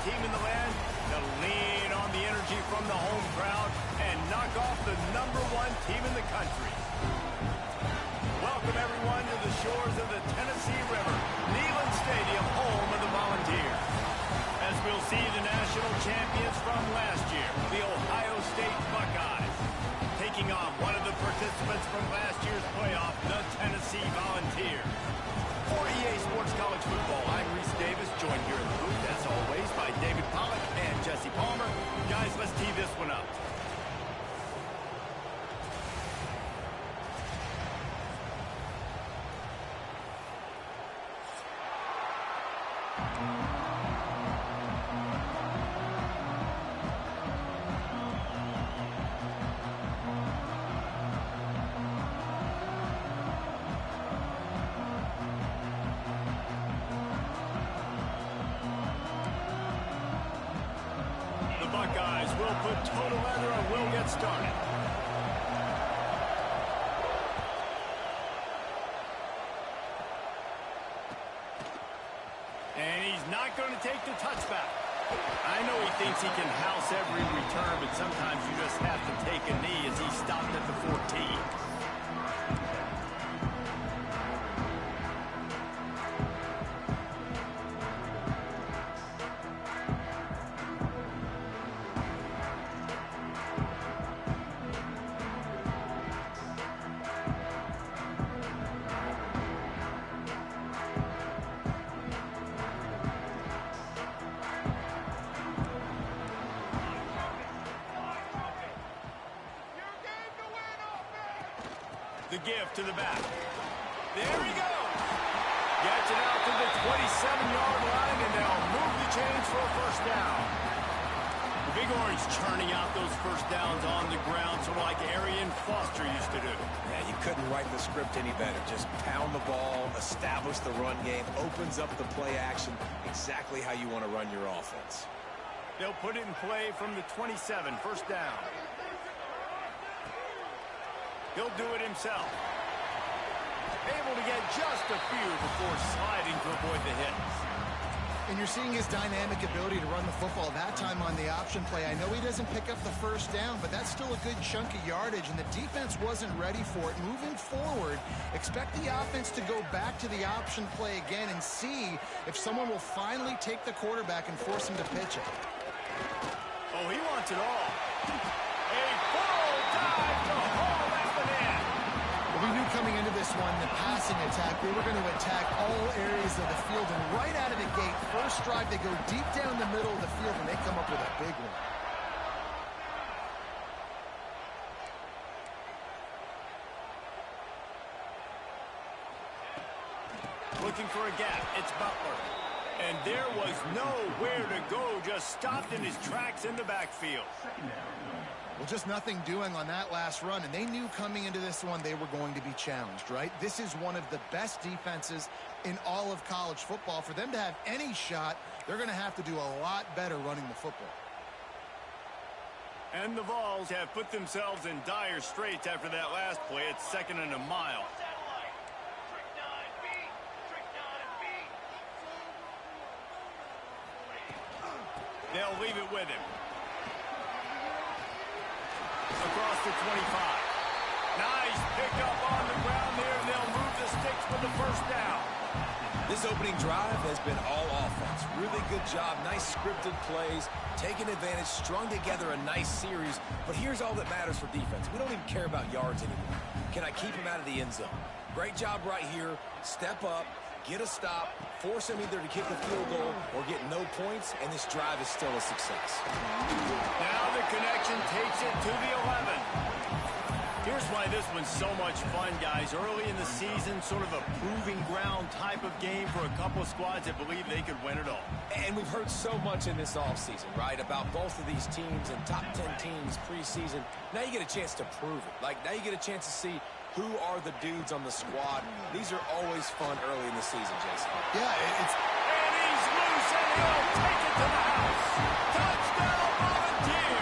team in the land to lean on the energy from the home crowd and knock off the #1 team in the country. Welcome, everyone, to the shores of the Tennessee River, Neyland Stadium, home of the Volunteers. As we'll see the national champions from last year, the Ohio State Buckeyes, taking on one of the participants from last year's playoff, the Tennessee Volunteers. For EA Sports College Football, I'm Reese Davis, joined here in the booth, as always, by David Pollack and Jesse Palmer. Guys, let's tee this one up. Buckeyes will put total leather and will get started. And he's not going to take the touchback. I know he thinks he can house every return, but sometimes you just have to take a knee as he stopped at the 14. The give to the back. There he goes. Gets it out to the 27-yard line, and they'll move the chains for a first down. The Big Orange churning out those first downs on the ground, sort of like Arian Foster used to do. Yeah, you couldn't write the script any better. Just pound the ball, establish the run game, opens up the play action, exactly how you want to run your offense. They'll put it in play from the 27, first down. He'll do it himself. Able to get just a few before sliding to avoid the hits. And you're seeing his dynamic ability to run the football that time on the option play. I know he doesn't pick up the first down, but that's still a good chunk of yardage, and the defense wasn't ready for it. Moving forward, expect the offense to go back to the option play again and see if someone will finally take the quarterback and force him to pitch it. Oh, he wants it all. A full dive to haul that one in. We knew coming into this one, the passing attack, they were going to attack all areas of the field, and right out of the gate, first drive, they go deep down the middle of the field, and they come up with a big one. Looking for a gap, it's Butler. And there was nowhere to go, just stopped in his tracks in the backfield. Well, just nothing doing on that last run, and they knew coming into this one they were going to be challenged, right? This is one of the best defenses in all of college football. For them to have any shot, they're going to have to do a lot better running the football. And the Vols have put themselves in dire straits after that last play. It's 2nd and a mile. They'll leave it with him. Across the 25. Nice pickup on the ground there, and they'll move the sticks for the first down. This opening drive has been all offense. Really good job, nice scripted plays, taking advantage, strung together a nice series. But here's all that matters for defense. We don't even care about yards anymore. Can I keep him out of the end zone? Great job right here. Step up, get a stop, force him either to kick a field goal or get no points, and this drive is still a success. Now the connection takes it to the 11. Here's why this one's so much fun, guys. Early in the season, sort of a proving ground type of game for a couple of squads that believe they could win it all. And we've heard so much in this offseason, right, about both of these teams and top 10 teams preseason. Now you get a chance to prove it. Like, now you get a chance to see who are the dudes on the squad. These are always fun early in the season, Jason. Yeah, it's... And he's loose, and he'll take it to the house. Touchdown, Volunteer!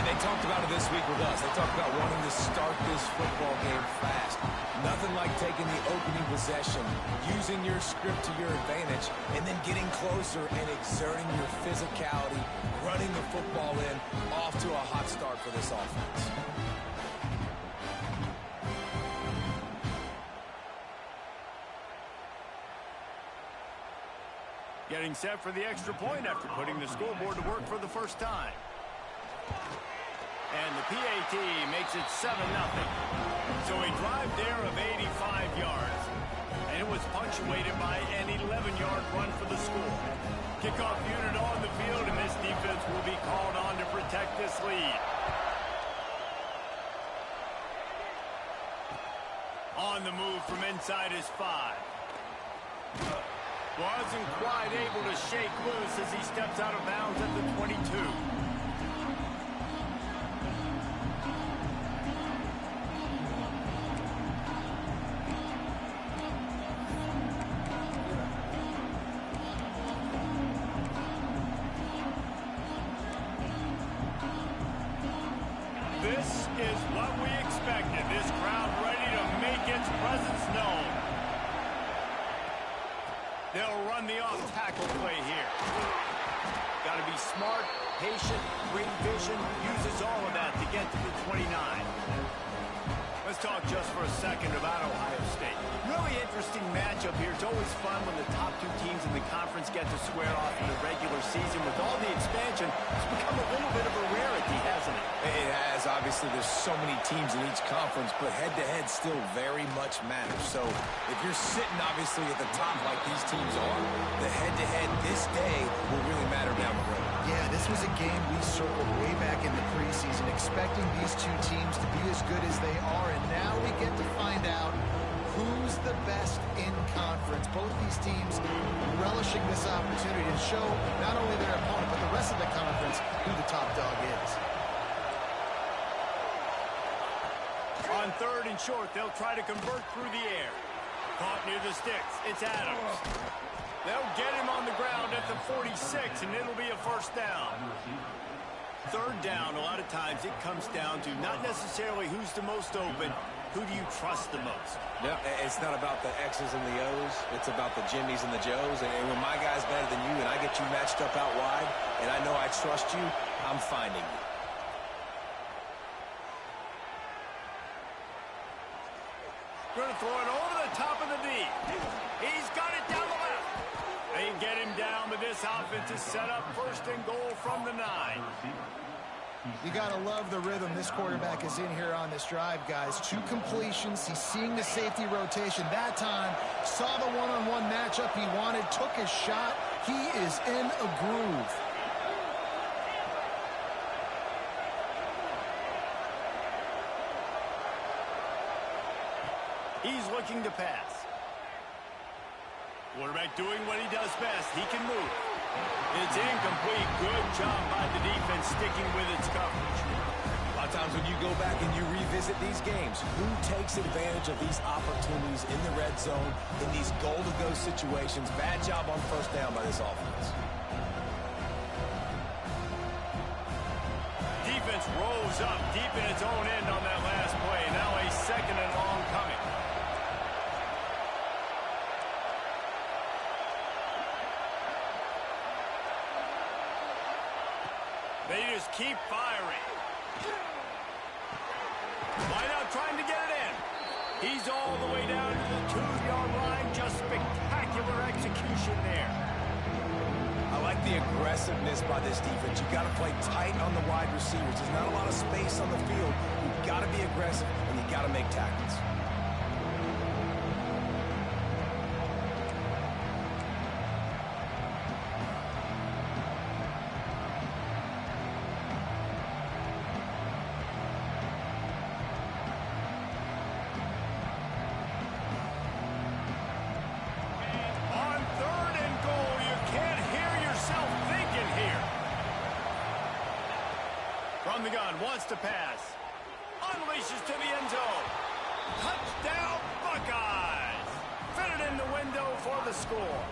And they talked about it this week with us. They talked about wanting to start this football game fast. Nothing like taking the opening possession, using your script to your advantage, and then getting closer and exerting your physicality, running the football in, off to a hot start for this offense. Getting set for the extra point after putting the scoreboard to work for the first time. And the PAT makes it 7-0. So a drive there of 85 yards. And it was punctuated by an 11-yard run for the score. Kickoff unit on the field, and this defense will be called on to protect this lead. On the move from inside his 5. Wasn't quite able to shake loose as he steps out of bounds at the 22. This is what we expected. This crowd ready to make its presence known. They'll run the off-tackle play here. Got to be smart, patient, great vision, uses all of that to get to the 29. Let's talk just for a second about Ohio State. Really interesting matchup here. It's always fun when the top two teams in the conference get to square off in the regular season. With all the expansion, it's become a little bit of a rarity, hasn't it? It has. Obviously, there's so many teams in each conference, but head-to-head still very much matters. So if you're sitting, obviously, at the top like these teams are, the head-to-head this day will really matter down the road. Yeah, this was a game we circled way back in the preseason, expecting these two teams to be as good as they are, and now we get to find out who's the best in conference. Both these teams relishing this opportunity to show not only their opponent, but the rest of the conference who the top dog is. On 3rd and short, they'll try to convert through the air. Caught near the sticks. It's Adams. They'll get him on the ground at the 46, and it'll be a first down. 3rd down, a lot of times it comes down to not necessarily who's the most open, who do you trust the most? Yeah, it's not about the X's and the O's. It's about the Jimmys and the Joes. And when my guy's better than you and I get you matched up out wide, and I know I trust you, I'm finding you. Going to throw it over the top of the D. He's got it down the left. They get him down, but this offense is set up 1st and goal from the 9. You got to love the rhythm this quarterback is in here on this drive, guys. 2 completions. He's seeing the safety rotation. That time, saw the one-on-one matchup he wanted, took his shot. He is in a groove. He's looking to pass. Quarterback doing what he does best. He can move. It's incomplete. Good job by the defense sticking with its coverage. A lot of times when you go back and you revisit these games, who takes advantage of these opportunities in the red zone, in these goal-to-go situations? Bad job on 1st down by this offense. Defense rolls up deep in its own end on that last play. Now a 2nd and long coming. They just keep firing. Wide out trying to get it in. He's all the way down to the 2-yard line. Just spectacular execution there. I like the aggressiveness by this defense. You've got to play tight on the wide receivers. There's not a lot of space on the field. You've got to be aggressive, and you've got to make tackles. From the gun, wants to pass. Unleashes to the end zone. Touchdown, Buckeyes! Fitted in the window for the score.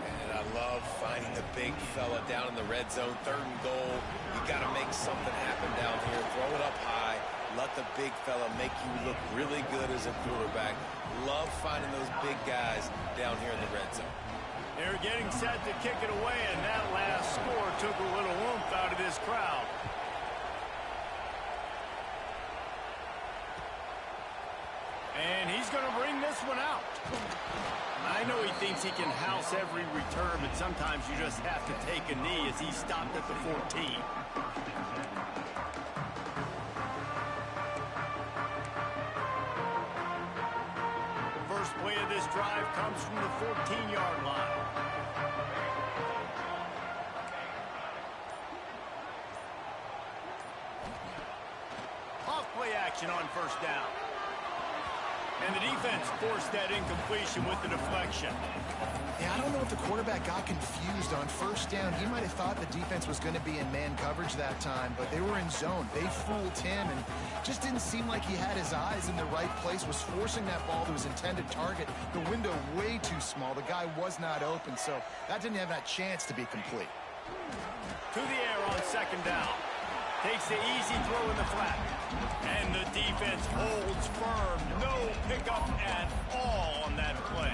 And I love finding the big fella down in the red zone. 3rd and goal. You got to make something happen down here. Throw it up high. Let the big fella make you look really good as a quarterback. Love finding those big guys down here in the red zone. They're getting set to kick it away, and that last score took a little oomph out of this crowd. And he's going to bring this one out. I know he thinks he can house every return, but sometimes you just have to take a knee as he stopped at the 14. First play of this drive comes from the 14-yard line. Off play action on first down. And the defense forced that incompletion with the deflection. Yeah, I don't know if the quarterback got confused on first down. He might have thought the defense was going to be in man coverage that time, but they were in zone. They fooled him and just didn't seem like he had his eyes in the right place, was forcing that ball to his intended target. The window way too small. The guy was not open, so that didn't have that chance to be complete. To the air on second down. Takes the easy throw in the flat. And the defense holds firm. No pickup at all on that play.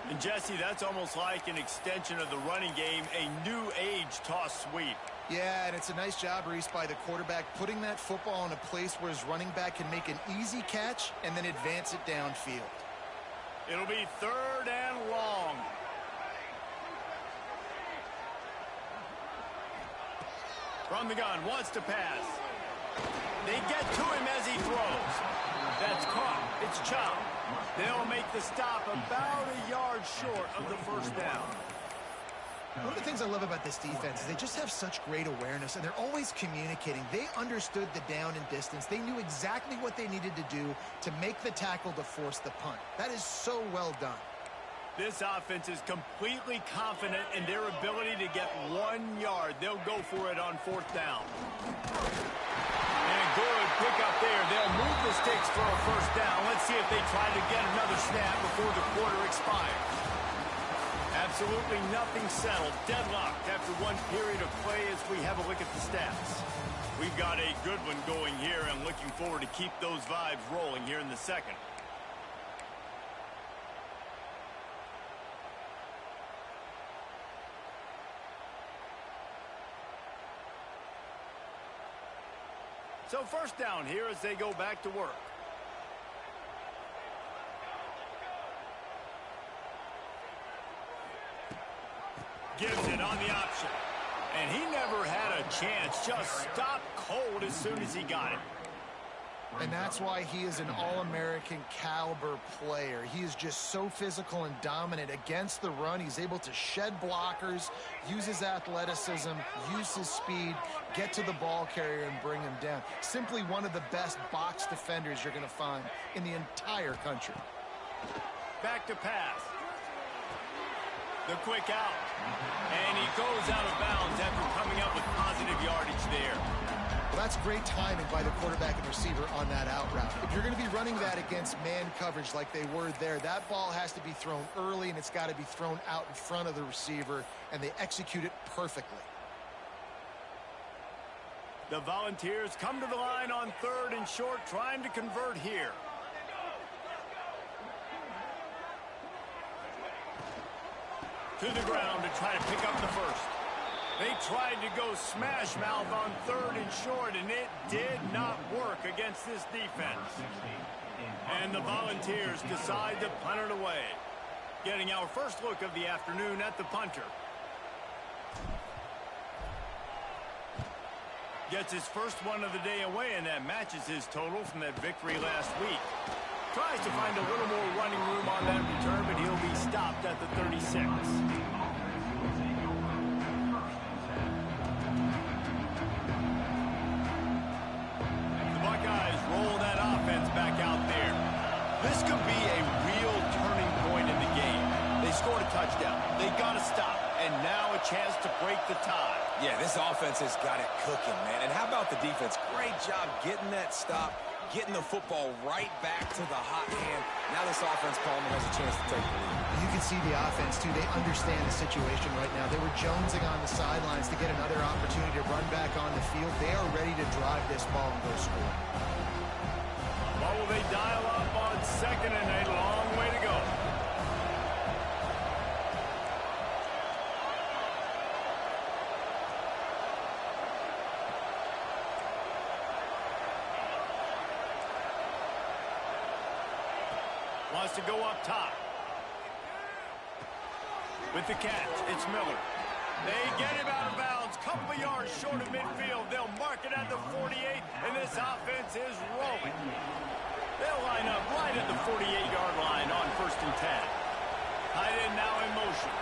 And Jesse, that's almost like an extension of the running game, a new age toss sweep. Yeah, and it's a nice job, Reese, by the quarterback putting that football in a place where his running back can make an easy catch and then advance it downfield. It'll be third and long. From the gun, wants to pass. They get to him as he throws. That's caught. It's Chubb. They'll make the stop about a yard short of the first down. One of the things I love about this defense is they just have such great awareness, and they're always communicating. They understood the down and distance. They knew exactly what they needed to do to make the tackle to force the punt. That is so well done. This offense is completely confident in their ability to get 1 yard. They'll go for it on fourth down. And good pick up there. They'll move the sticks for a first down. Let's see if they try to get another snap before the quarter expires. Absolutely nothing settled. Deadlocked after one period of play as we have a look at the stats. We've got a good one going here and looking forward to keep those vibes rolling here in the second. So first down here as they go back to work. Gives it on the option. And he never had a chance. Just stopped cold as soon as he got it. And that's why he is an All-American caliber player. He is just so physical and dominant against the run. He's able to shed blockers, use his athleticism, use his speed, get to the ball carrier and bring him down. Simply one of the best box defenders you're going to find in the entire country. Back to pass. The quick out. And he goes out of bounds after coming up with positive yardage there. Well, that's great timing by the quarterback and receiver on that out route. If you're going to be running that against man coverage like they were there, that ball has to be thrown early and it's got to be thrown out in front of the receiver, and they execute it perfectly. The Volunteers come to the line on third and short, trying to convert here. To the ground to try to pick up the first. They tried to go smash mouth on third and short, and it did not work against this defense. And the Volunteers decide to punt it away. Getting our first look of the afternoon at the punter. Gets his first one of the day away, and that matches his total from that victory last week. Tries to find a little more running room on that return, but he'll be stopped at the 36. Roll that offense back out there. This could be a real turning point in the game. They scored a touchdown. They got to stop. And now a chance to break the tie. Yeah, this offense has got it cooking, man. And how about the defense? Great job getting that stop, getting the football right back to the hot hand. Now this offense, Palmer, has a chance to take the lead. You can see the offense, too. They understand the situation right now. They were jonesing on the sidelines to get another opportunity to run back on the field. They are ready to drive this ball and go score. What will they dial up on second and a long way to go? Wants to go up top. With the catch, it's Miller. They get him out of bounds, couple of yards short of midfield. They'll mark it at the 48, and this offense is rolling. They'll line up right at the 48-yard line on 1st and 10. Tight end now in motion.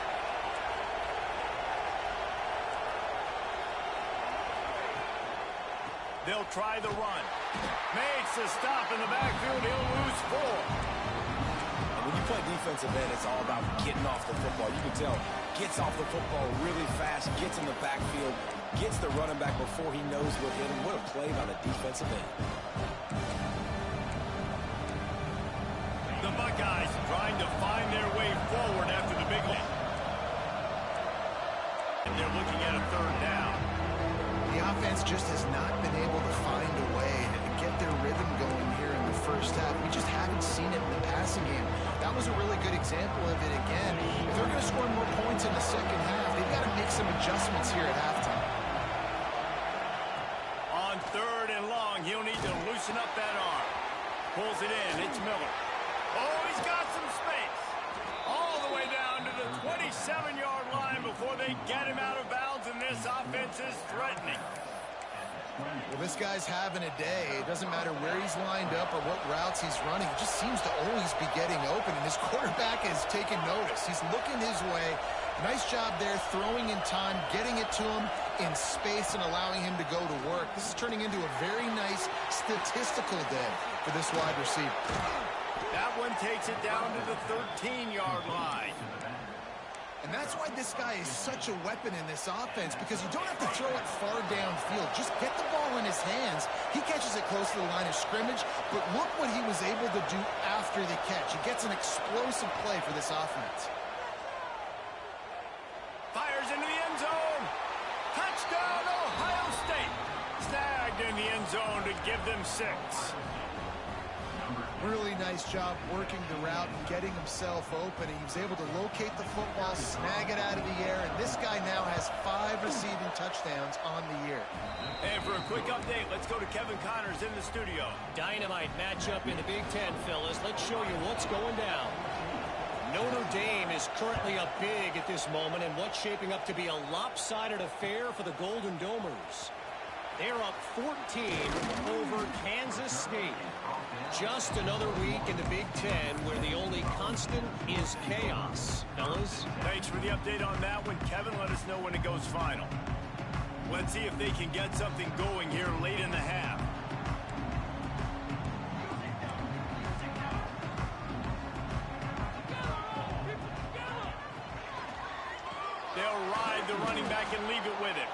They'll try the run. Makes a stop in the backfield. He'll lose 4. When you play defensive end, it's all about getting off the football. You can tell, gets off the football really fast, gets in the backfield, gets the running back before he knows what hit him. What a play by the defensive end. The Buckeyes trying to find their way forward after the big hit. And they're looking at a 3rd down. The offense just has not been able to find a way to get their rhythm going here in the first half. We just haven't seen it in the passing game. That was a really good example of it again. If they're going to score more points in the second half, they've got to make some adjustments here at halftime. On 3rd and long, he'll need to loosen up that arm. Pulls it in. It's Miller. Oh, he's got some space. All the way down to the 27-yard line before they get him out of bounds, and this offense is threatening. Well, this guy's having a day. It doesn't matter where he's lined up or what routes he's running. He just seems to always be getting open, and his quarterback is taking notice. He's looking his way. Nice job there, throwing in time, getting it to him in space and allowing him to go to work. This is turning into a very nice statistical day for this wide receiver. That one takes it down to the 13-yard line. And that's why this guy is such a weapon in this offense, because you don't have to throw it far downfield. Just get the ball in his hands. He catches it close to the line of scrimmage, but look what he was able to do after the catch. He gets an explosive play for this offense. Fires into the end zone. Touchdown, Ohio State. Snagged in the end zone to give them 6. Really nice job working the route and getting himself open. He was able to locate the football, snag it out of the air, and this guy now has 5 receiving touchdowns on the year. And for a quick update, let's go to Kevin Connors in the studio. Dynamite matchup in the Big Ten, fellas. Let's show you what's going down. Notre Dame is currently up big at this moment in what's shaping up to be a lopsided affair for the Golden Domers. They're up 14 over Kansas State. Just another week in the Big Ten where the only constant is chaos. Fellas? Thanks for the update on that one, Kevin. Let us know when it goes final. Let's see if they can get something going here late in the half. They'll ride the running back and leave it with him.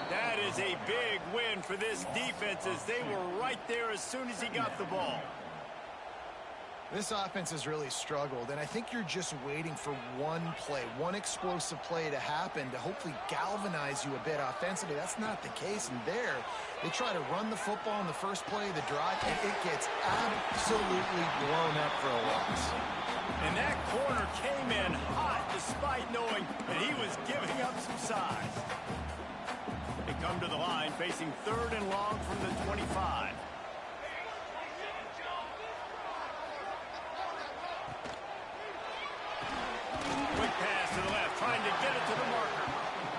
That is a big win for this defense, as they were right there as soon as he got the ball. This offense has really struggled, and I think you're just waiting for one play, one explosive play to happen to hopefully galvanize you a bit offensively. That's not the case, and there, they try to run the football in the first play of the drive, and it gets absolutely blown up for a loss. And that corner came in hot despite knowing that he was giving up some size. They come to the line facing 3rd and long from the 25. Quick pass to the left, trying to get it to the marker.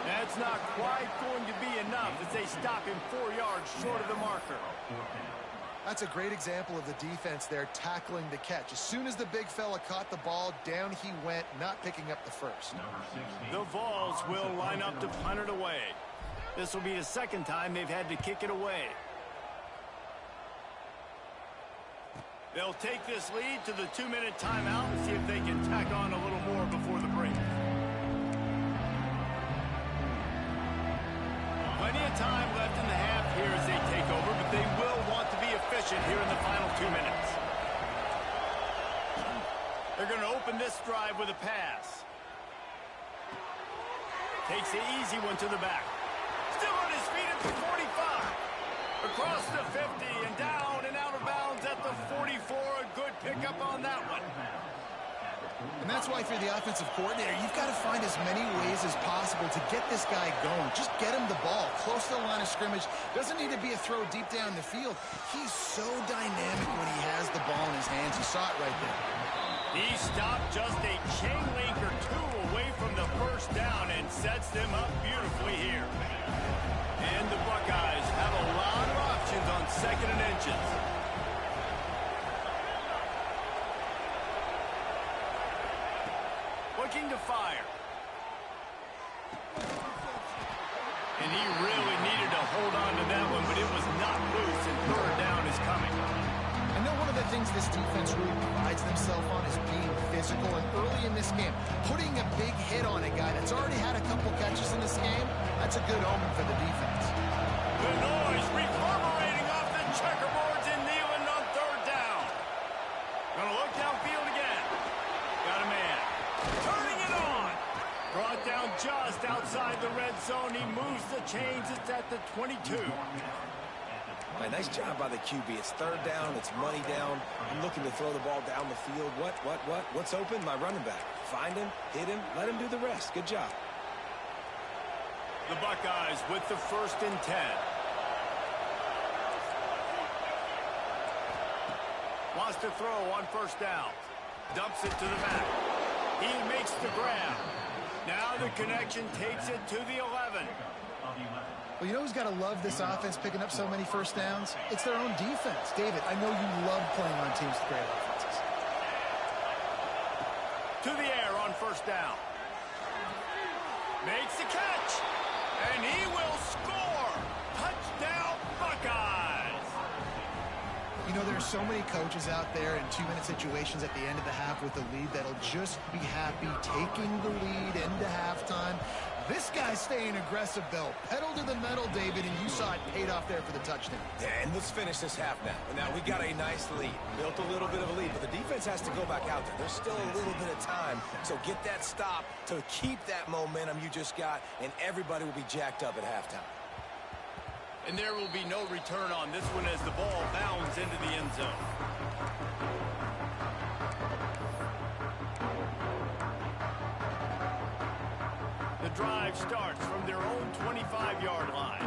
That's not quite going to be enough as they stop him 4 yards short of the marker. That's a great example of the defense there tackling the catch. As soon as the big fella caught the ball, down he went, not picking up the first. The Vols will line up to punt it away. This will be the second time they've had to kick it away. They'll take this lead to the 2-minute timeout and see if they can tack on a little more before the break. Plenty of time left in the half here as they take over, but they will want to be efficient. possession here in the final 2 minutes. They're going to open this drive with a pass. Takes the easy one to the back. Still on his feet at the 45. Across the 50 and down and out of bounds at the 44. A good pickup on that one. And that's why, if you're the offensive coordinator, you've got to find as many ways as possible to get this guy going. Just get him the ball close to the line of scrimmage. Doesn't need to be a throw deep down the field. He's so dynamic when he has the ball in his hands. You saw it right there. He stopped just a chain link or two away from the first down and sets them up beautifully here. And the Buckeyes have a lot of options on 2nd and inches. Looking to fire. And he really needed to hold on to that one, but it was not loose, and 3rd down is coming. I know one of the things this defense really prides themselves on is being physical, and early in this game, putting a big hit on a guy that's already had a couple catches in this game, that's a good omen for the defense. The noise reverberating off the checkerboards, and Neyland on 3rd down. Gonna look downfield again. Got a man. Turning it on. Brought down just outside the red zone. He moves the chains. It's at the 22. Nice job by the QB. It's 3rd down. It's money down. I'm looking to throw the ball down the field. What's open? My running back. Find him, hit him, let him do the rest. Good job. The Buckeyes with the 1st and 10. Wants to throw on 1st down. Dumps it to the back. He makes the grab. Now the connection takes it to the 11. Well, you know who's got to love this offense picking up so many 1st downs? It's their own defense. David, I know you love playing on teams with great offenses. To the air on 1st down. Makes the catch. And he will score. Touchdown, Buckeyes. You know, there are so many coaches out there in 2-minute situations at the end of the half with the lead that'll just be happy taking the lead into halftime. This guy's staying aggressive, though. Pedal to the metal, David, and you saw it paid off there for the touchdown. And let's finish this half now. Now, we got a nice lead. Built a little bit of a lead, but the defense has to go back out there. There's still a little bit of time, so get that stop to keep that momentum you just got, and everybody will be jacked up at halftime. And there will be no return on this one as the ball bounds into the end zone. The drive starts from their own 25-yard line.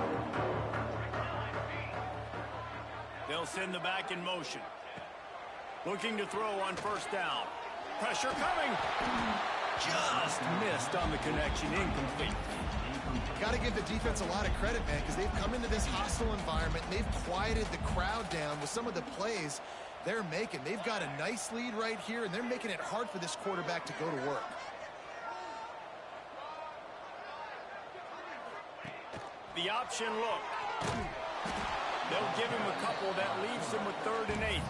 They'll send the back in motion. Looking to throw on 1st down. Pressure coming. Just missed on the connection. Incomplete. Got to give the defense a lot of credit, man, because they've come into this hostile environment, and they've quieted the crowd down with some of the plays they're making. They've got a nice lead right here, and they're making it hard for this quarterback to go to work. The option look. They'll give him a couple that leaves him with 3rd and 8.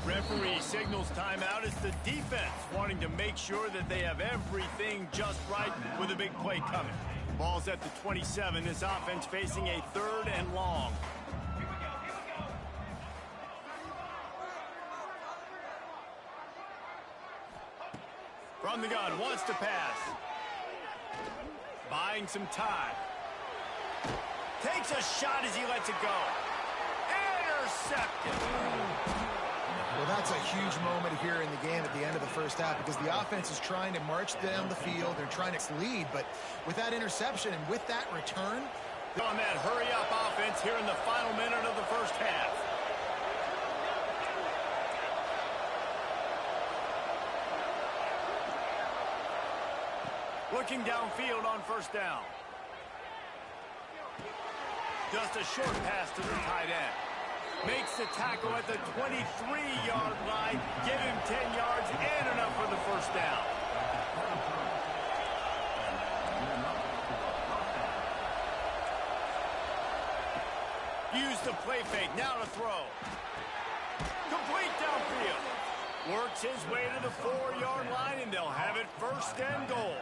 Referee signals timeout. It's the defense wanting to make sure that they have everything just right with a big play coming. Ball's at the 27. This offense facing a 3rd and long. From the gun, wants to pass. Buying some time. Takes a shot as he lets it go. Intercepted. Well, that's a huge moment here in the game at the end of the first half because the offense is trying to march down the field. They're trying to lead, but with that interception and with that return. On that hurry-up offense here in the final minute of the first half. Looking downfield on 1st down. Just a short pass to the tight end. Makes the tackle at the 23-yard line. Give him 10 yards and enough for the 1st down. Use the play fake. Now to throw. Complete downfield. Works his way to the 4-yard line, and they'll have it 1st and goal.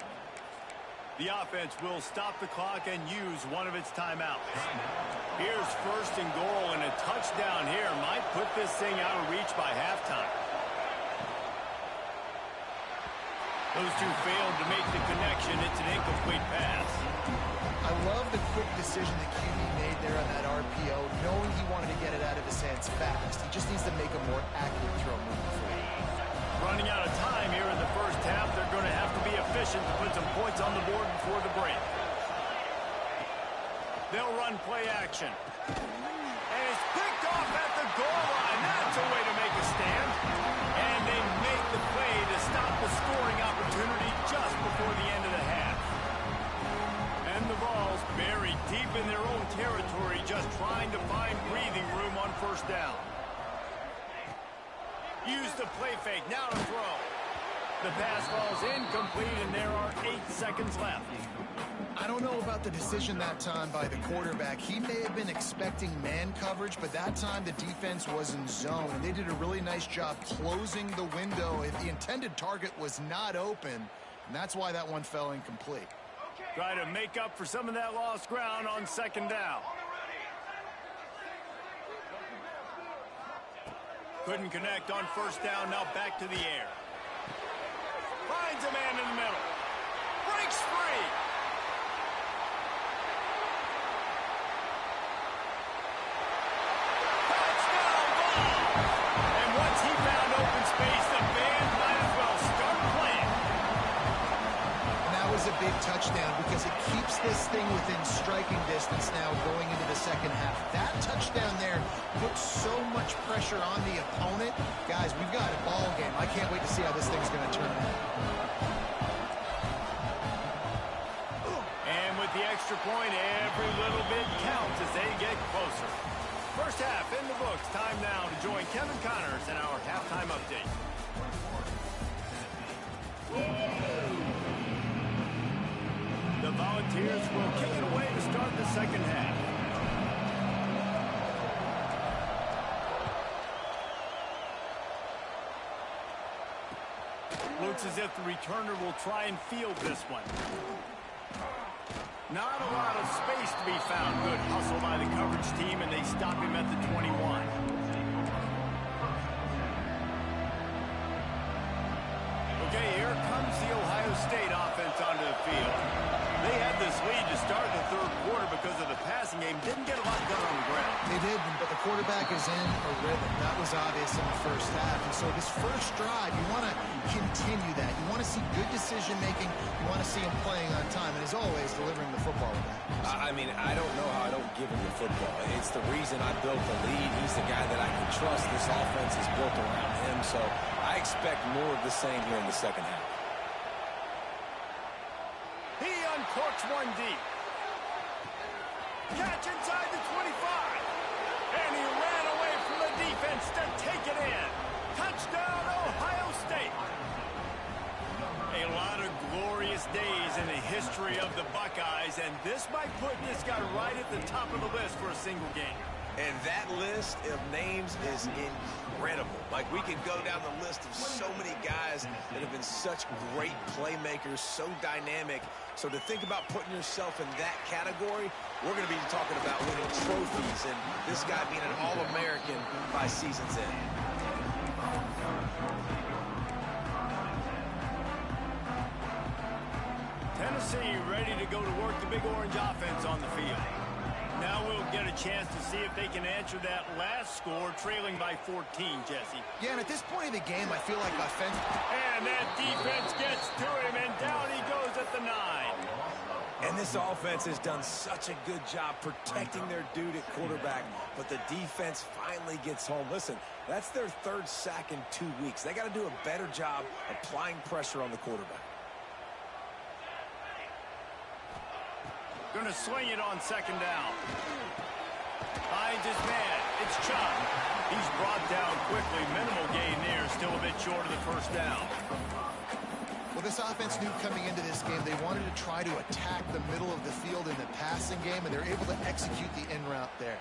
The offense will stop the clock and use one of its timeouts. Here's first and goal, and a touchdown here might put this thing out of reach by halftime. Those two failed to make the connection. It's an incomplete pass. I love the quick decision that QB made there on that RPO, knowing he wanted to get it out of his hands fast. He just needs to make a more accurate throw moving forward. Running out of time here in the first half. They're going to have to be efficient to put some points on the board before the break. They'll run play action. And it's picked off at the goal line. That's a way to make a stand. And they make the play to stop the scoring opportunity just before the end of the half. And the ball's buried deep in their own territory, just trying to find breathing room on first down. Use the play fake, now to throw. The pass falls incomplete, and there are 8 seconds left. I don't know about the decision that time by the quarterback. He may have been expecting man coverage, but that time the defense was in zone, and they did a really nice job closing the window. If the intended target was not open, and that's why that one fell incomplete. Try to make up for some of that lost ground on second down. Couldn't connect on first down, now back to the air. Finds a man in the middle. Breaks free. Touchdown ball. And once he found open space, the band might as well start playing. And that was a big touchdown because it keeps this thing within striking distance now going into the second half. That touchdown there puts so much pressure on the opponent. Guys, we've got a ball game. I can't wait to see how this thing's going to turn out. And with the extra point, every little bit counts as they get closer. First half in the books. Time now to join Kevin Connors in our halftime update. The Volunteers will kick it away to start the second half. Looks as if the returner will try and field this one. Not a lot of space to be found. Good hustle by the coverage team, and they stop him at the 21. Okay, here comes the Ohio State offense onto the field. They had this lead to start the third quarter because of the passing game. Didn't get a lot done on the ground. They didn't, but the quarterback is in a rhythm. That was obvious in the first half. And so this first drive, you want to continue that. You want to see good decision-making. You want to see him playing on time. And as always, delivering the football with that. I mean, I don't know how I don't give him the football. It's the reason I built the lead. He's the guy that I can trust. This offense is built around him. So I expect more of the same here in the second half. He uncorks one deep. Catch inside the 25. And he ran away from the defense to take it in. Touchdown, Ohio State. A lot of glorious days in the history of the Buckeyes, and this might put this guy right at the top of the list for a single game. And that list of names is incredible. Like, we could go down the list of so many guys that have been such great playmakers, so dynamic. So to think about putting yourself in that category, we're going to be talking about winning trophies and this guy being an All-American by season's end. Tennessee ready to go to work the Big Orange offense on the field. Now we'll get a chance to see if they can answer that last score, trailing by 14, Jesse. Yeah, and at this point in the game, I feel like offense. And that defense gets to him, and down he goes at the 9. And this offense has done such a good job protecting their dude at quarterback, but the defense finally gets home. Listen, that's their third sack in 2 weeks. They got to do a better job applying pressure on the quarterback. Going to swing it on second down. Finds his man. It's Chubb. He's brought down quickly. Minimal gain there. Still a bit short of the first down. Well, this offense knew coming into this game they wanted to try to attack the middle of the field in the passing game, and they're able to execute the in route there.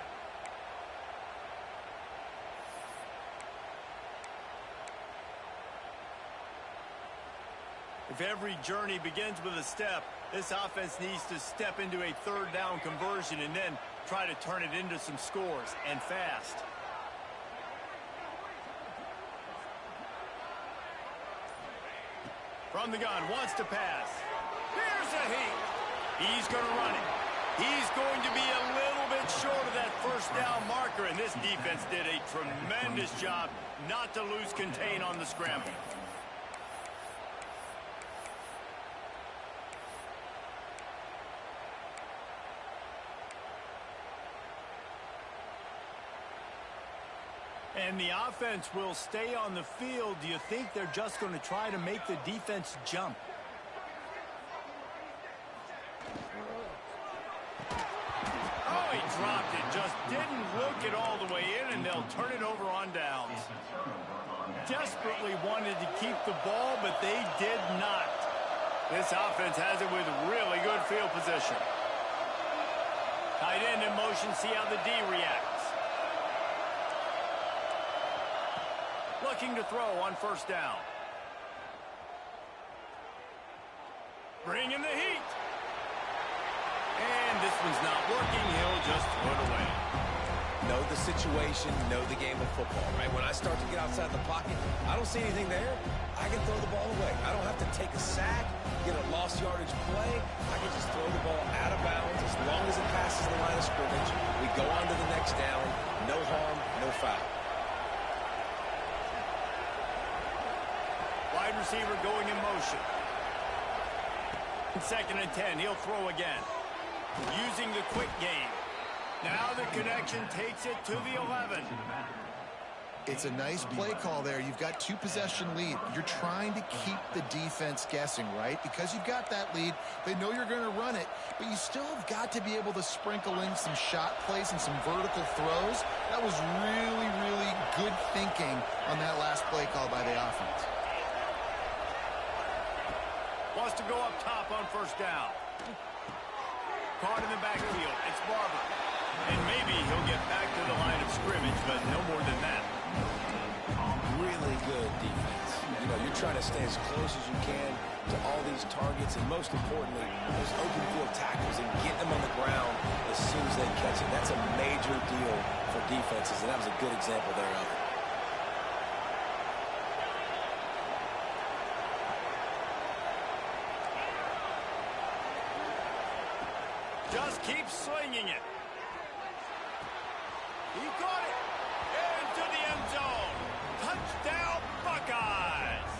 If every journey begins with a step, this offense needs to step into a third down conversion and then try to turn it into some scores, and fast. From the gun, wants to pass. Here's a heat. He's going to run it. He's going to be a little bit short of that first down marker, and this defense did a tremendous job not to lose contain on the scramble. And the offense will stay on the field. Do you think they're just going to try to make the defense jump? Oh, he dropped it. Just didn't look it all the way in, and they'll turn it over on downs. Desperately wanted to keep the ball, but they did not. This offense has it with really good field position. Tight end in motion, see how the D reacts. Looking to throw on first down. Bring in the heat. And this one's not working. He'll just throw it away. Know the situation, know the game of football, right? When I start to get outside the pocket, I don't see anything there. I can throw the ball away. I don't have to take a sack, get a lost yardage play. I can just throw the ball out of bounds as long as it passes the line of scrimmage. We go on to the next down. No harm, no foul. Wide receiver going in motion. 2nd and 10. He'll throw again. Using the quick game. Now the connection takes it to the 11. It's a nice play call there. You've got 2-possession lead. You're trying to keep the defense guessing, right? Because you've got that lead. They know you're going to run it, but you still have got to be able to sprinkle in some shot plays and some vertical throws. That was really, really good thinking on that last play call by the offense. Wants to go up top on first down. Caught in the backfield. It's Barber. And maybe he'll get back to the line of scrimmage, but no more than that. Really good defense. You know, you're trying to stay as close as you can to all these targets, and most importantly, those open field tackles, and get them on the ground as soon as they catch it. That's a major deal for defenses, and that was a good example there of it. Just keep slinging it. He got it. Into the end zone. Touchdown, Buckeyes.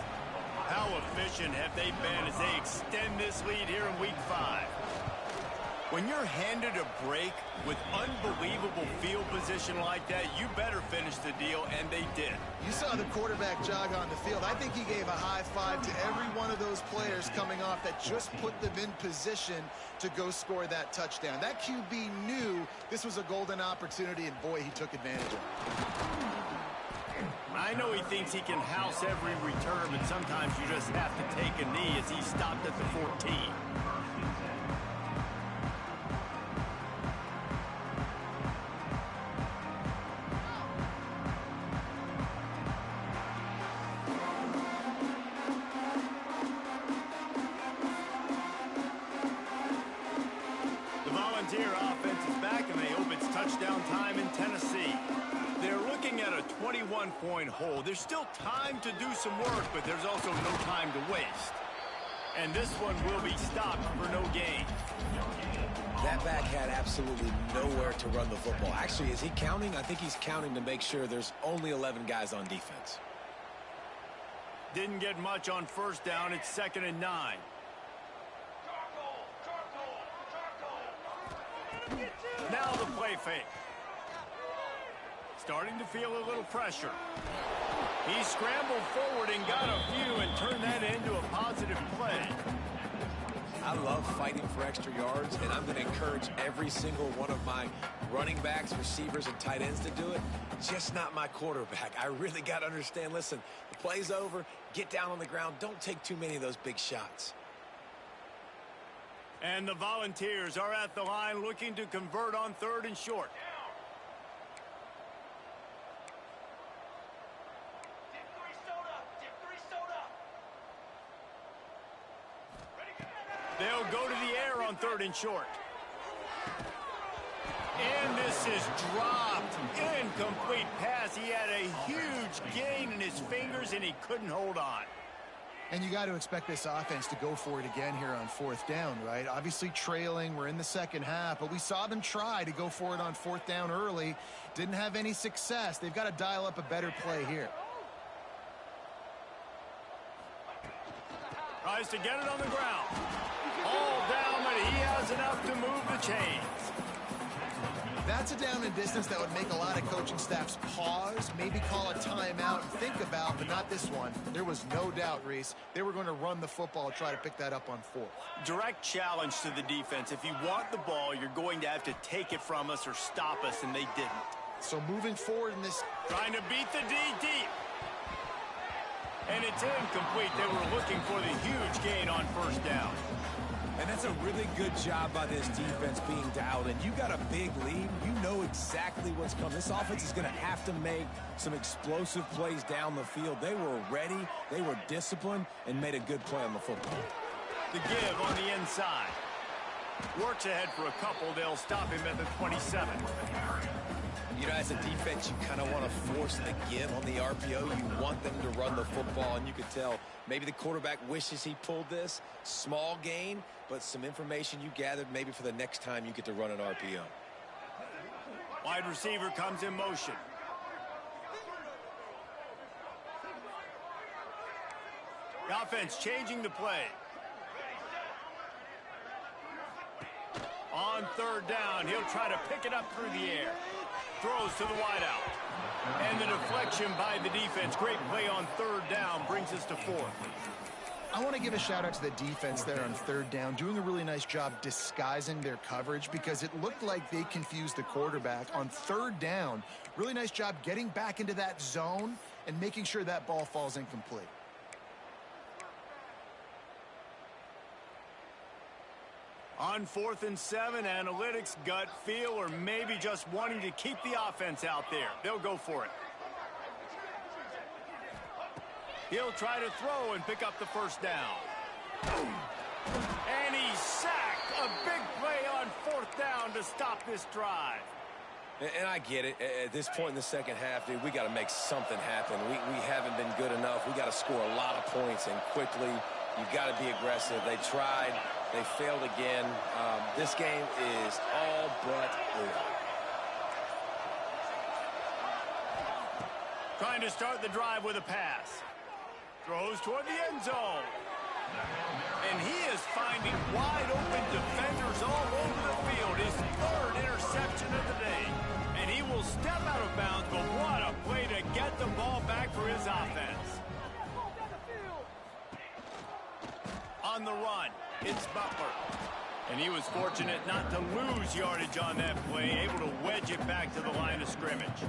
How efficient have they been as they extend this lead here in Week 5? When you're handed a break with unbelievable field position like that, you better finish the deal, and they did. You saw the quarterback jog on the field. I think he gave a high five to every one of those players coming off that just put them in position to go score that touchdown. That QB knew this was a golden opportunity, and boy, he took advantage of it. I know he thinks he can house every return, but sometimes you just have to take a knee as he stopped at the 14. Offense is back, and they hope it's touchdown time in Tennessee. They're looking at a 21-point hole. There's still time to do some work, but there's also no time to waste. And this one will be stopped for no gain. That back had absolutely nowhere to run the football. Actually, is he counting? I think he's counting to make sure there's only 11 guys on defense. Didn't get much on first down. It's 2nd and 9. Now the play fake. Starting to feel a little pressure. He scrambled forward and got a few and turned that into a positive play. I love fighting for extra yards, and I'm going to encourage every single one of my running backs, receivers, and tight ends to do it. Just not my quarterback. I really got to understand, listen, the play's over. Get down on the ground. Don't take too many of those big shots. And the Volunteers are at the line looking to convert on 3rd and short. to the air on 3rd and short. And this is dropped. Incomplete pass. He had a huge gain in his fingers, and he couldn't hold on. And you got to expect this offense to go for it again here on 4th down, right? Obviously trailing. We're in the second half, but we saw them try to go for it on 4th down early. Didn't have any success. They've got to dial up a better play here. Tries to get it on the ground. All down, but he has enough to move the chains. That's a down and distance that would make a lot of coaching staffs pause, maybe call a timeout and think about, but not this one. There was no doubt, Reese, they were going to run the football and try to pick that up on 4th. Direct challenge to the defense. If you want the ball, you're going to have to take it from us or stop us, and they didn't. So moving forward in this... Trying to beat the D deep. And it's incomplete. They were looking for the huge gain on 1st down. And that's a really good job by this defense being dialed in. You got a big lead. You know exactly what's coming. This offense is going to have to make some explosive plays down the field. They were ready, they were disciplined, and made a good play on the football. The give on the inside. Works ahead for a couple. They'll stop him at the 27. You know, as a defense, you kind of want to force the give on the RPO. You want them to run the football, and you could tell maybe the quarterback wishes he pulled this. Small gain, but some information you gathered maybe for the next time you get to run an RPO. Wide receiver comes in motion. The offense changing the play. On 3rd down, he'll try to pick it up through the air. Throws to the wideout. And the deflection by the defense. Great play on 3rd down brings us to 4th. I want to give a shout out to the defense there on 3rd down, doing a really nice job disguising their coverage because it looked like they confused the quarterback on 3rd down. Really nice job getting back into that zone and making sure that ball falls incomplete. On 4th and 7, analytics, gut feel, or maybe just wanting to keep the offense out there. They'll go for it. He'll try to throw and pick up the 1st down. And he's sacked. A big play on 4th down to stop this drive. And I get it. At this point in the second half, dude, we got to make something happen. We haven't been good enough. We got to score a lot of points, and quickly. You've got to be aggressive. They tried. They failed again. This game is all but over. Trying to start the drive with a pass. Throws toward the end zone. And he is finding wide open defenders all over the field. His 3rd interception of the day. And he will step out of bounds, but what a play to get the ball back for his offense. On the run, it's Butler. And he was fortunate not to lose yardage on that play, able to wedge it back to the line of scrimmage.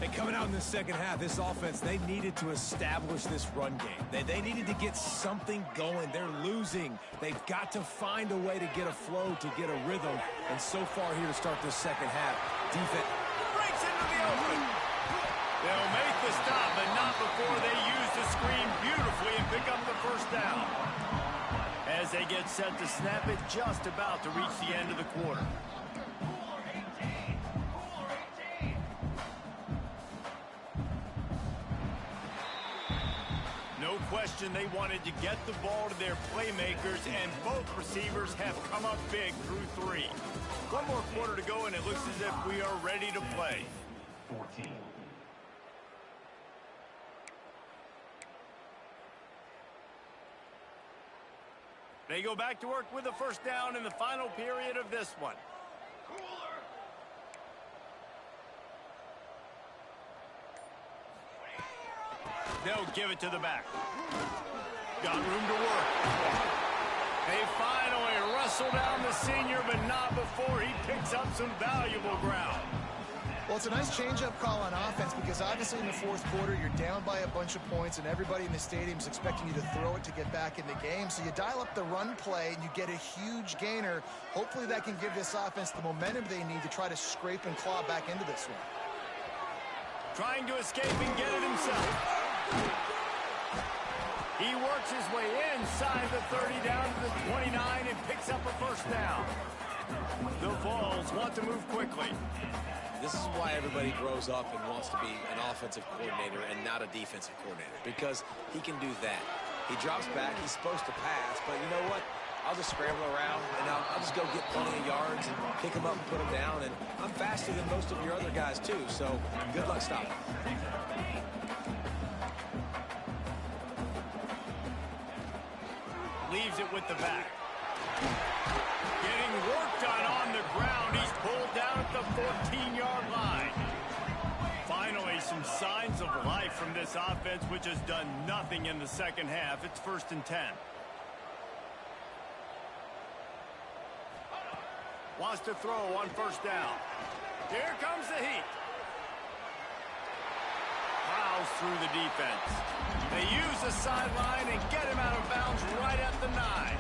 And coming out in the second half, this offense, they needed to establish this run game. They needed to get something going. They're losing. They've got to find a way to get a flow, to get a rhythm. And so far here to start this second half, defense breaks into the open. They'll make the stop, but not before they use the screen beautifully and pick up the 1st down. As they get set to snap it, just about to reach the end of the quarter. No question they wanted to get the ball to their playmakers, and both receivers have come up big through 3. One more quarter to go, and it looks as if we are ready to play. 14. They go back to work with a 1st down in the final period of this one. They'll give it to the back. Got room to work. They finally wrestle down the senior, but not before he picks up some valuable ground. Well, it's a nice change-up call on offense because obviously in the 4th quarter, you're down by a bunch of points and everybody in the stadium is expecting you to throw it to get back in the game. So you dial up the run play and you get a huge gainer. Hopefully that can give this offense the momentum they need to try to scrape and claw back into this one. Trying to escape and get it himself. He works his way inside the 30 down to the 29 and picks up a first down. The Vols want to move quickly. This is why everybody grows up and wants to be an offensive coordinator and not a defensive coordinator, because he can do that. He drops back, he's supposed to pass, but you know what? I'll just scramble around, and I'll just go get plenty of yards and pick them up and put them down, and I'm faster than most of your other guys, too, so good luck stopping. Leaves it with the back. Getting work done on the ground. He's pulled down at the 14-yard line. Finally, some signs of life from this offense, which has done nothing in the second half. It's 1st and 10. Wants to throw on 1st down. Here comes the heat. Plows through the defense. They use the sideline and get him out of bounds right at the 9.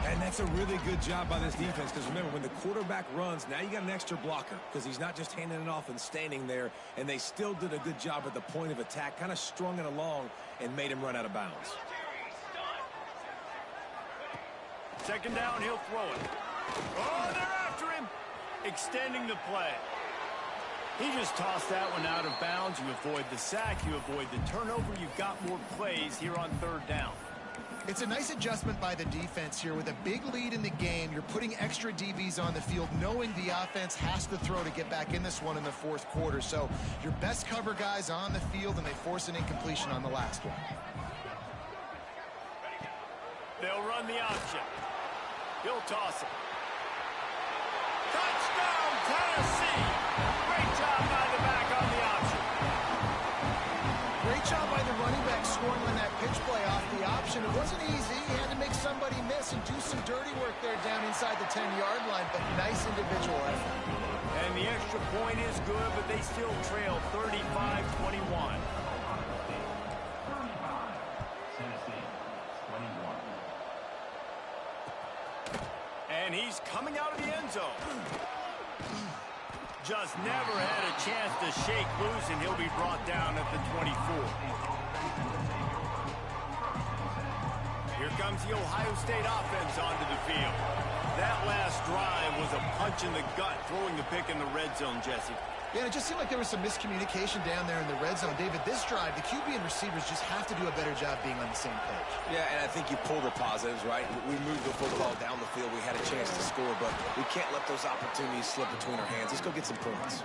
And that's a really good job by this defense, because remember, when the quarterback runs, now you got an extra blocker, because he's not just handing it off and standing there, and they still did a good job at the point of attack, kind of strung it along and made him run out of bounds. 2nd down, he'll throw it. Oh, they're after him. Extending the play. He just tossed that one out of bounds. You avoid the sack, you avoid the turnover. You've got more plays here on 3rd down. It's a nice adjustment by the defense here. With a big lead in the game, you're putting extra DBs on the field, knowing the offense has to throw to get back in this one in the 4th quarter. So your best cover guys on the field, and they force an incompletion on the last one. They'll run the option. He'll toss it. Touchdown, Tennessee! Great job by the back on the option. Great job by the running back scoring on that pitch play off the option. It wasn't easy. He had to make somebody miss and do some dirty work there down inside the 10-yard line, but nice individual effort. And the extra point is good, but they still trail 35-21. And he's coming out of the end zone. Just never had a chance to shake loose, and he'll be brought down at the 24. Here comes the Ohio State offense onto the field. That last drive was a punch in the gut, throwing the pick in the red zone, Jesse. Yeah, it just seemed like there was some miscommunication down there in the red zone. David, this drive, the QB and receivers just have to do a better job being on the same page. Yeah, and I think you pull the positives, right? We moved the football down the field. We had a chance to score, but we can't let those opportunities slip between our hands. Let's go get some points.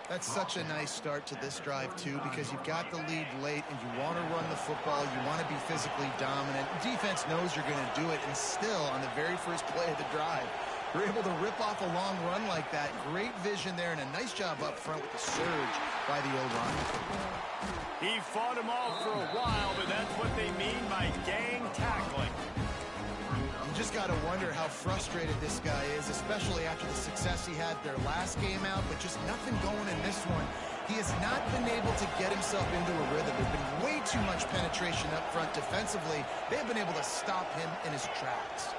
That's such a nice start to this drive, too, because you've got the lead late and you want to run the football. You want to be physically dominant. Defense knows you're going to do it, and still, on the very first play of the drive, you're able to rip off a long run like that. Great vision there, and a nice job up front with the surge by the O-line. He fought him off for a while, but that's what they mean by gang tackling. You just got to wonder how frustrated this guy is, especially after the success he had their last game out, but just nothing going in this one. He has not been able to get himself into a rhythm. There's been way too much penetration up front defensively. They've been able to stop him in his tracks.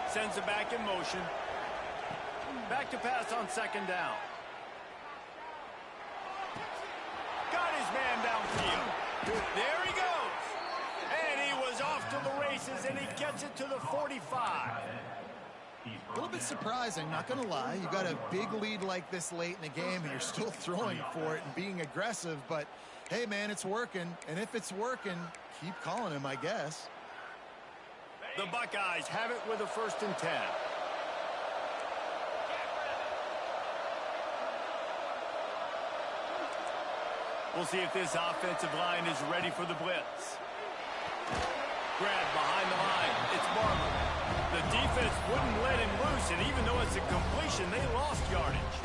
Sends it back in motion. Back to pass on 2nd down. Got his man downfield. There he goes. And he was off to the races, and he gets it to the 45. A little bit surprising, not going to lie. You got a big lead like this late in the game, and you're still throwing for it and being aggressive. But, hey, man, it's working. And if it's working, keep calling him, I guess. The Buckeyes have it with a 1st and 10. We'll see if this offensive line is ready for the blitz. Grab behind the line. It's Barber. The defense wouldn't let him loose, and even though it's a completion, they lost yardage.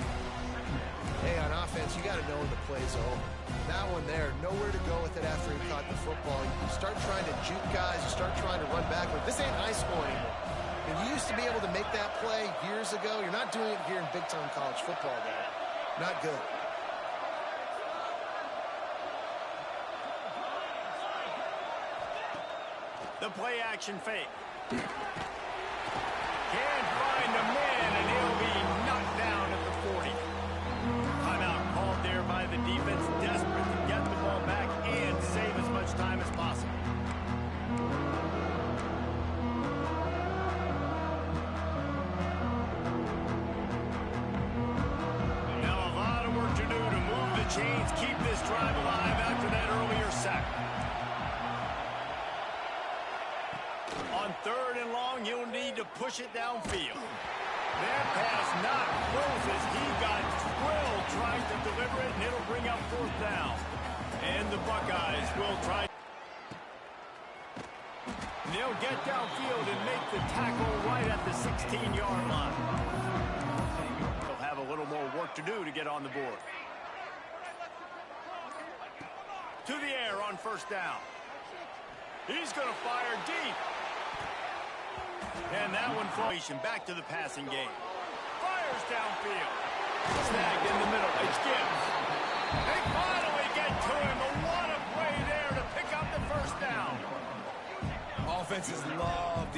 Hey, on offense, you got to know when the play's over. That one there, nowhere to go with it after he caught the football. You start trying to juke guys, you start trying to run backward. This ain't high school anymore. And you used to be able to make that play years ago. You're not doing it here in big-time college football, though. Not good. The play action fake. Can't find a man, and he'll be knocked down at the 40. Timeout called there by the defense, desperate to get the ball back and save as much much time as possible. Now a lot of work to do to move the chains, keep this drive alive after that earlier sack. On 3rd and long, you'll need to push it downfield. That pass not close as he got drilled trying to deliver it, and it'll bring up 4th down. And the Buckeyes will try. They'll get downfield and make the tackle right at the 16-yard line. They'll have a little more work to do to get on the board. To the air on 1st down. He's going to fire deep. And that one formation back to the passing game. Fires downfield. Snagged in the middle. It's Gibbs. They finally get to him. But what a play there to pick up the 1st down. Offenses love